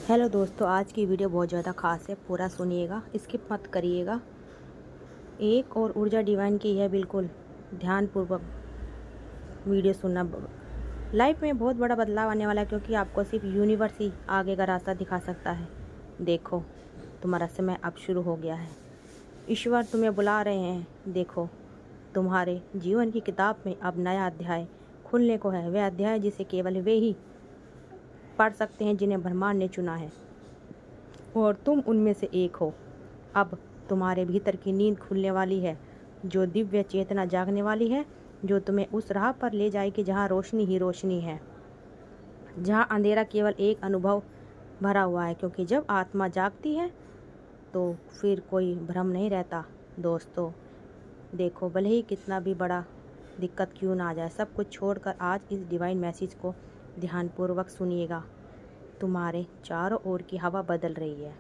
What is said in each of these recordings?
Hello दोस्तों, आज की वीडियो बहुत ज़्यादा खास है। पूरा सुनिएगा, स्किप मत करिएगा। एक और ऊर्जा डिवाइन की है, बिल्कुल ध्यानपूर्वक वीडियो सुनना। लाइफ में बहुत बड़ा बदलाव आने वाला है, क्योंकि आपको सिर्फ यूनिवर्स ही आगे का रास्ता दिखा सकता है। देखो, तुम्हारा समय अब शुरू हो गया है। ईश्वर तुम्हें बुला रहे हैं। देखो, तुम्हारे जीवन की किताब में अब नया अध्याय खुलने को है। वह अध्याय जिसे केवल वे ही पढ़ सकते हैं जिन्हें ब्रह्मांड ने चुना है, और तुम उनमें से एक हो। अब तुम्हारे भीतर की नींद खुलने वाली है, जो दिव्य चेतना जागने वाली है, जो तुम्हें उस राह पर ले जाएगी जहाँ रोशनी ही रोशनी है, जहाँ अंधेरा केवल एक अनुभव भरा हुआ है। क्योंकि जब आत्मा जागती है तो फिर कोई भ्रम नहीं रहता। दोस्तों देखो, भले ही कितना भी बड़ा दिक्कत क्यों ना आ जाए, सब कुछ छोड़कर आज इस डिवाइन मैसेज को ध्यानपूर्वक सुनिएगा। तुम्हारे चारों ओर की हवा बदल रही है।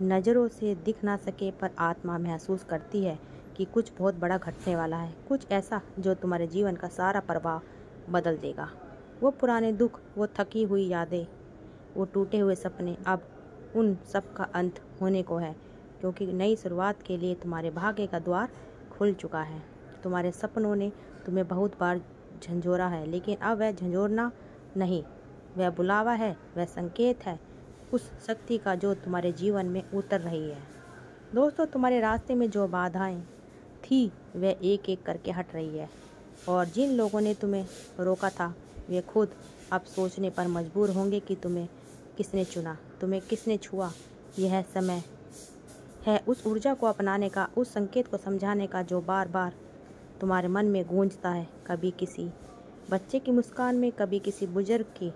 नज़रों से दिख ना सके, पर आत्मा महसूस करती है कि कुछ बहुत बड़ा घटने वाला है। कुछ ऐसा जो तुम्हारे जीवन का सारा प्रवाह बदल देगा। वो पुराने दुख, वो थकी हुई यादें, वो टूटे हुए सपने, अब उन सब का अंत होने को है। क्योंकि नई शुरुआत के लिए तुम्हारे भाग्य का द्वार खुल चुका है। तुम्हारे सपनों ने तुम्हें बहुत बार झंझोरा है, लेकिन अब वह झंझोरना नहीं, वह बुलावा है, वह संकेत है उस शक्ति का जो तुम्हारे जीवन में उतर रही है। दोस्तों, तुम्हारे रास्ते में जो बाधाएं थी वह एक एक करके हट रही है, और जिन लोगों ने तुम्हें रोका था वे खुद अब सोचने पर मजबूर होंगे कि तुम्हें किसने चुना, तुम्हें किसने छुआ। यह समय है उस ऊर्जा को अपनाने का, उस संकेत को समझाने का जो बार बार तुम्हारे मन में गूंजता है। कभी किसी बच्चे की मुस्कान में, कभी किसी बुजुर्ग की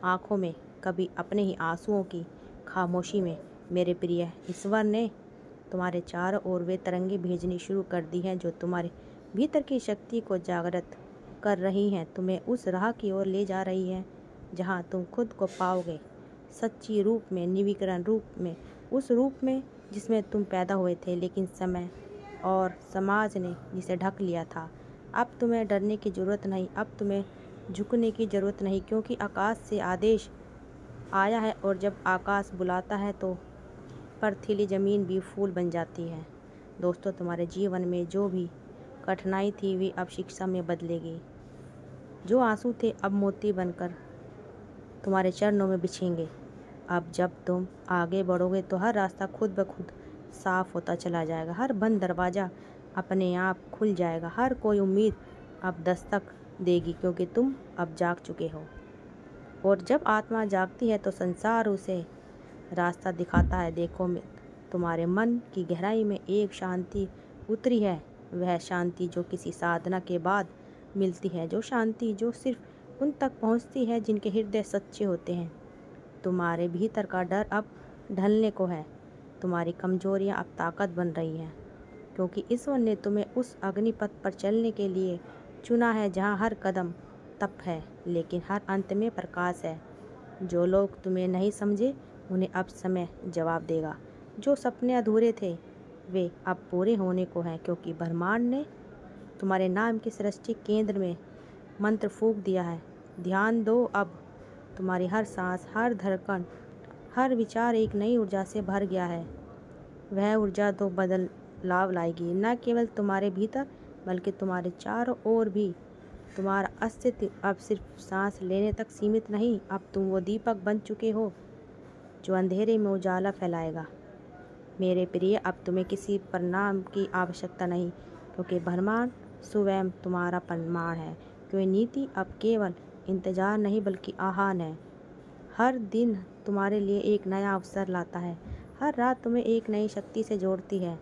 आंखों में, कभी अपने ही आंसुओं की खामोशी में। मेरे प्रिय, ईश्वर ने तुम्हारे चारों ओर वे तरंगे भेजनी शुरू कर दी हैं जो तुम्हारे भीतर की शक्ति को जागृत कर रही हैं, तुम्हें उस राह की ओर ले जा रही हैं जहां तुम खुद को पाओगे सच्ची रूप में, निवीकरण रूप में, उस रूप में जिसमें तुम पैदा हुए थे, लेकिन समय और समाज ने जिसे ढक लिया था। अब तुम्हें डरने की ज़रूरत नहीं, अब तुम्हें झुकने की ज़रूरत नहीं, क्योंकि आकाश से आदेश आया है, और जब आकाश बुलाता है तो पथरीली ज़मीन भी फूल बन जाती है। दोस्तों, तुम्हारे जीवन में जो भी कठिनाई थी वे अब शिक्षा में बदलेगी। जो आंसू थे अब मोती बनकर तुम्हारे चरणों में बिछेंगे। अब जब तुम आगे बढ़ोगे तो हर रास्ता खुद ब खुद साफ होता चला जाएगा, हर बंद दरवाज़ा अपने आप खुल जाएगा, हर कोई उम्मीद अब दस्तक देगी, क्योंकि तुम अब जाग चुके हो। और जब आत्मा जागती है तो संसार उसे रास्ता दिखाता है। देखो, तुम्हारे मन की गहराई में एक शांति उतरी है, वह शांति जो किसी साधना के बाद मिलती है, जो शांति जो सिर्फ उन तक पहुंचती है जिनके हृदय सच्चे होते हैं। तुम्हारे भीतर का डर अब ढलने को है, तुम्हारी कमजोरियां अब ताकत बन रही हैं, क्योंकि ईश्वर ने तुम्हें उस अग्निपथ पर चलने के लिए चुना है जहां हर कदम तप है, लेकिन हर अंत में प्रकाश है। जो लोग तुम्हें नहीं समझे उन्हें अब समय जवाब देगा। जो सपने अधूरे थे वे अब पूरे होने को हैं, क्योंकि ब्रह्मांड ने तुम्हारे नाम के सृष्टि केंद्र में मंत्र फूंक दिया है। ध्यान दो, अब तुम्हारी हर सांस, हर धड़कन, हर विचार एक नई ऊर्जा से भर गया है। वह ऊर्जा तो बदलाव लाएगी, न केवल तुम्हारे भीतर बल्कि तुम्हारे चारों ओर भी। तुम्हारा अस्तित्व अब सिर्फ सांस लेने तक सीमित नहीं, अब तुम वो दीपक बन चुके हो जो अंधेरे में उजाला फैलाएगा। मेरे प्रिय, अब तुम्हें किसी प्रमाण की आवश्यकता नहीं, क्योंकि ब्रह्मांड स्वयं तुम्हारा प्रमाण है। क्योंकि नीति अब केवल इंतजार नहीं बल्कि आह्वान है। हर दिन तुम्हारे लिए एक नया अवसर लाता है, हर रात तुम्हें एक नई शक्ति से जोड़ती है।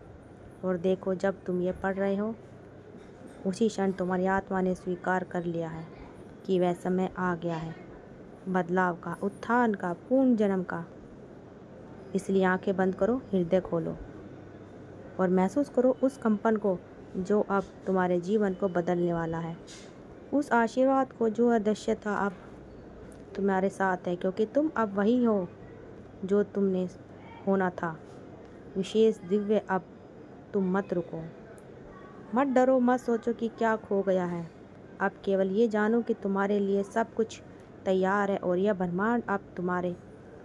और देखो, जब तुम ये पढ़ रहे हो उसी क्षण तुम्हारी आत्मा ने स्वीकार कर लिया है कि वह समय आ गया है बदलाव का, उत्थान का, पूर्ण जन्म का। इसलिए आंखें बंद करो, हृदय खोलो और महसूस करो उस कंपन को जो अब तुम्हारे जीवन को बदलने वाला है, उस आशीर्वाद को जो अदृश्य था अब तुम्हारे साथ है, क्योंकि तुम अब वही हो जो तुमने होना था, विशेष, दिव्य। अब तुम मत रुको, मत डरो, मत सोचो कि क्या खो गया है। अब केवल ये जानो कि तुम्हारे लिए सब कुछ तैयार है, और यह ब्रह्मांड अब तुम्हारे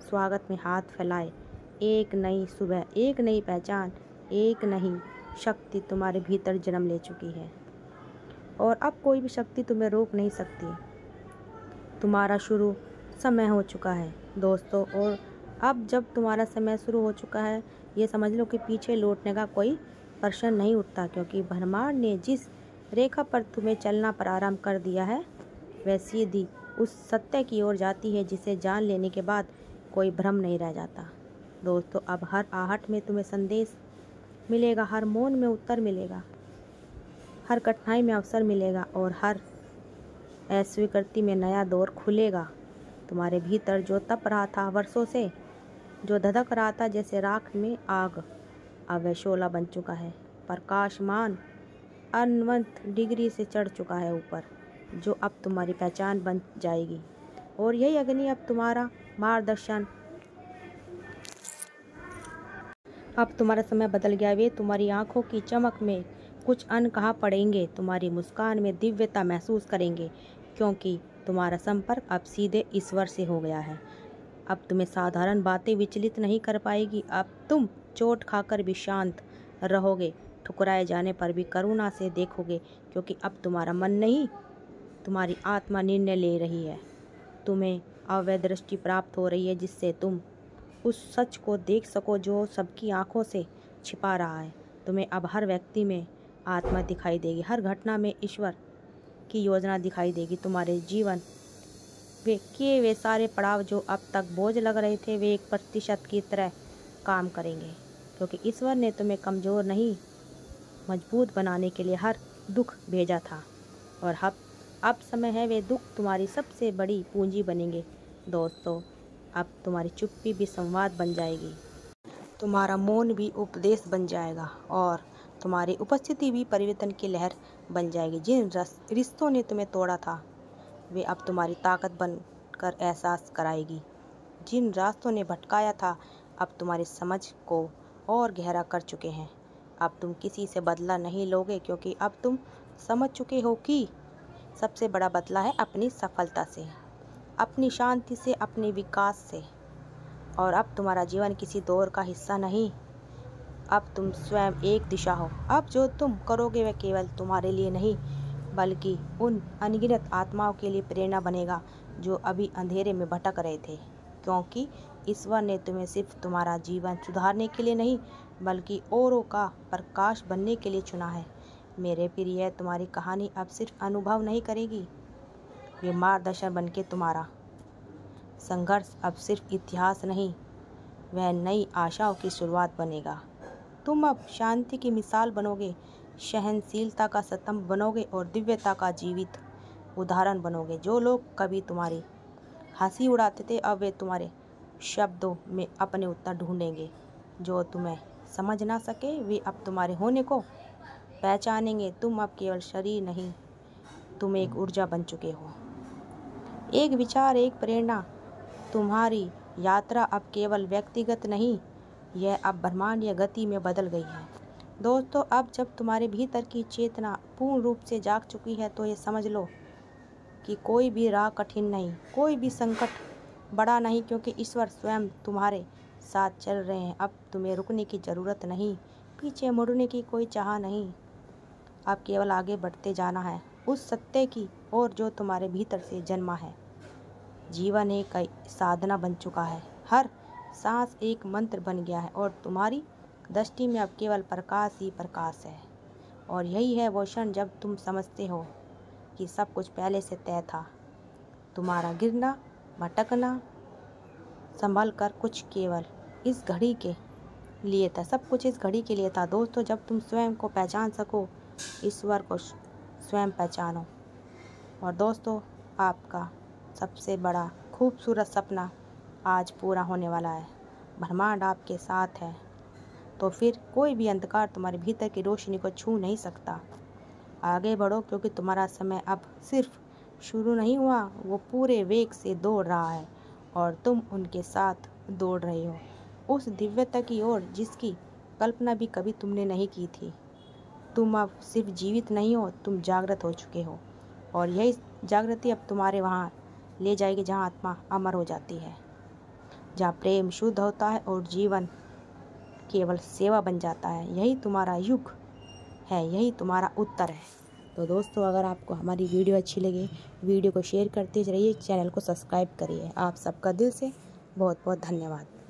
स्वागत में हाथ फैलाए। एक नई सुबह, एक नई पहचान, एक नई शक्ति तुम्हारे भीतर जन्म ले चुकी है और अब कोई भी शक्ति तुम्हें रोक नहीं सकती। तुम्हारा शुरू समय हो चुका है दोस्तों, और अब जब तुम्हारा समय शुरू हो चुका है, ये समझ लो कि पीछे लौटने का कोई प्रश्न नहीं उठता, क्योंकि ब्रह्मांड ने जिस रेखा पर तुम्हें चलना प्रारंभ कर दिया है वह सीधी उस सत्य की ओर जाती है जिसे जान लेने के बाद कोई भ्रम नहीं रह जाता। दोस्तों, अब हर आहट में तुम्हें संदेश मिलेगा, हर मौन में उत्तर मिलेगा, हर कठिनाई में अवसर मिलेगा और हर अस्वीकृति में नया दौर खुलेगा। तुम्हारे भीतर जो तप रहा था वर्षों से, जो धधक रहा था जैसे राख में आग, अब वह शोला बन चुका है। प्रकाशमान अनंत डिग्री से चढ़ चुका है ऊपर, जो अब तुम्हारी पहचान बन जाएगी। और यही अग्नि अब तुम्हारा मार्गदर्शन। अब तुम्हारा समय बदल गया। वे तुम्हारी आंखों की चमक में कुछ अनकहा पड़ेंगे, तुम्हारी मुस्कान में दिव्यता महसूस करेंगे, क्योंकि तुम्हारा संपर्क अब सीधे ईश्वर से हो गया है। अब तुम्हें साधारण बातें विचलित नहीं कर पाएगी। अब तुम चोट खाकर भी शांत रहोगे, ठुकराए जाने पर भी करुणा से देखोगे, क्योंकि अब तुम्हारा मन नहीं, तुम्हारी आत्मा निर्णय ले रही है। तुम्हें अवैध दृष्टि प्राप्त हो रही है, जिससे तुम उस सच को देख सको जो सबकी आंखों से छिपा रहा है। तुम्हें अब हर व्यक्ति में आत्मा दिखाई देगी, हर घटना में ईश्वर की योजना दिखाई देगी। तुम्हारे जीवन वे सारे पड़ाव जो अब तक बोझ लग रहे थे, वे 1% की तरह काम करेंगे, क्योंकि ईश्वर ने तुम्हें कमज़ोर नहीं मजबूत बनाने के लिए हर दुख भेजा था। और अब समय है, वे दुख तुम्हारी सबसे बड़ी पूंजी बनेंगे। दोस्तों, अब तुम्हारी चुप्पी भी संवाद बन जाएगी, तुम्हारा मौन भी उपदेश बन जाएगा और तुम्हारी उपस्थिति भी परिवर्तन की लहर बन जाएगी। जिन रिश्तों ने तुम्हें तोड़ा था, वे अब तुम्हारी ताकत बनकर एहसास कराएगी। जिन रास्तों ने भटकाया था, अब तुम्हारी समझ को और गहरा कर चुके हैं। अब तुम किसी से बदला नहीं लोगे, क्योंकि अब तुम समझ चुके हो कि सबसे बड़ा बदला है अपनी सफलता से, अपनी शांति से, अपने विकास से। और अब तुम्हारा जीवन किसी दौर का हिस्सा नहीं, अब तुम स्वयं एक दिशा हो। अब जो तुम करोगे वह केवल तुम्हारे लिए नहीं, बल्कि उन अनगिनत आत्माओं के लिए प्रेरणा बनेगा जो अभी अंधेरे में भटक रहे थे, क्योंकि ईश्वर ने तुम्हें सिर्फ तुम्हारा जीवन सुधारने के लिए नहीं, बल्कि औरों का प्रकाश बनने के लिए चुना है। मेरे प्रिय, तुम्हारी कहानी अब सिर्फ अनुभव नहीं करेगी, ये मार्गदर्शन बनके तुम्हारा संघर्ष अब सिर्फ इतिहास नहीं, वह नई आशाओं की शुरुआत बनेगा। तुम अब शांति की मिसाल बनोगे, सहनशीलता का स्तंभ बनोगे और दिव्यता का जीवित उदाहरण बनोगे। जो लोग कभी तुम्हारी हंसी उड़ाते थे, अब वे तुम्हारे शब्दों में अपने उत्तर ढूंढेंगे। जो तुम्हें समझ ना सके, वे अब तुम्हारे होने को पहचानेंगे। तुम अब केवल शरीर नहीं, तुम एक ऊर्जा बन चुके हो, एक विचार, एक प्रेरणा। तुम्हारी यात्रा अब केवल व्यक्तिगत नहीं, यह अब ब्रह्मांडीय गति में बदल गई है। दोस्तों, अब जब तुम्हारे भीतर की चेतना पूर्ण रूप से जाग चुकी है, तो ये समझ लो कि कोई भी राह कठिन नहीं, कोई भी संकट बड़ा नहीं, क्योंकि ईश्वर स्वयं तुम्हारे साथ चल रहे हैं। अब तुम्हें रुकने की ज़रूरत नहीं, पीछे मुड़ने की कोई चाह नहीं। अब केवल आगे बढ़ते जाना है उस सत्य की ओर जो तुम्हारे भीतर से जन्मा है। जीवन एक साधना बन चुका है, हर सांस एक मंत्र बन गया है और तुम्हारी दृष्टि में अब केवल प्रकाश ही प्रकाश है। और यही है वो क्षण जब तुम समझते हो कि सब कुछ पहले से तय था। तुम्हारा गिरना, भटकना, संभल कर कुछ केवल इस घड़ी के लिए था, सब कुछ इस घड़ी के लिए था। दोस्तों, जब तुम स्वयं को पहचान सको, ईश्वर को स्वयं पहचानो। और दोस्तों, आपका सबसे बड़ा खूबसूरत सपना आज पूरा होने वाला है। ब्रह्मांड आपके साथ है, तो फिर कोई भी अंधकार तुम्हारे भीतर की रोशनी को छू नहीं सकता। आगे बढ़ो, क्योंकि तुम्हारा समय अब सिर्फ शुरू नहीं हुआ, वो पूरे वेग से दौड़ रहा है और तुम उनके साथ दौड़ रहे हो, उस दिव्यता की ओर जिसकी कल्पना भी कभी तुमने नहीं की थी। तुम अब सिर्फ जीवित नहीं हो, तुम जागृत हो चुके हो, और यही जागृति अब तुम्हारे वहाँ ले जाएगी जहाँ आत्मा अमर हो जाती है। जहाँ प्रेम शुद्ध होता है और जीवन केवल सेवा बन जाता है। यही तुम्हारा युग है, यही तुम्हारा उत्तर है। तो दोस्तों, अगर आपको हमारी वीडियो अच्छी लगे, वीडियो को शेयर करते रहिए, चैनल को सब्सक्राइब करिए। आप सबका दिल से बहुत बहुत धन्यवाद।